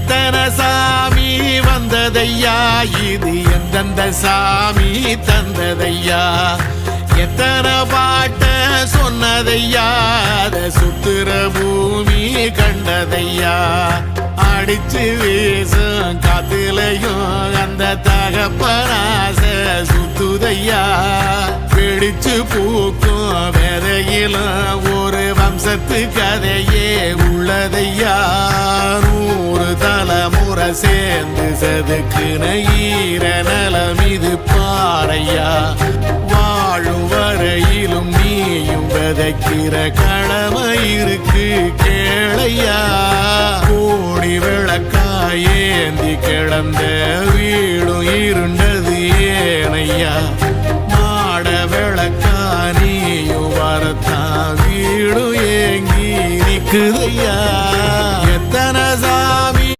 எத்தனை சாமி வந்ததையா இது எந்தெந்த சாமி தந்ததையா எத்தனை பாட்ட சொன்னதையா அத சுத்துற பூமி கண்டதையா அடிச்சு வீசும் காத்துலையும் அந்த தகப்பனாச சுத்துதையா பிடிச்சு பூக்கும் விதையிலும் ஒரு வம்சத்து கதையே உள்ளதையா 100 தலைமுறை சேர்ந்து செதுக்குன ஈர நலம் இது பாறையா வாழும் வரையிலும் நீயும் விதைக்கிற கடமை இருக்கு கேளையா கோடி விளக்காயேந்தி கிடந்த வீடும் இருண்டது ஏனையா மாட விளக்கா நீயும் வரத்தான் வீடும் ஏங்கி நிக்குதையா எத்தனை சாமி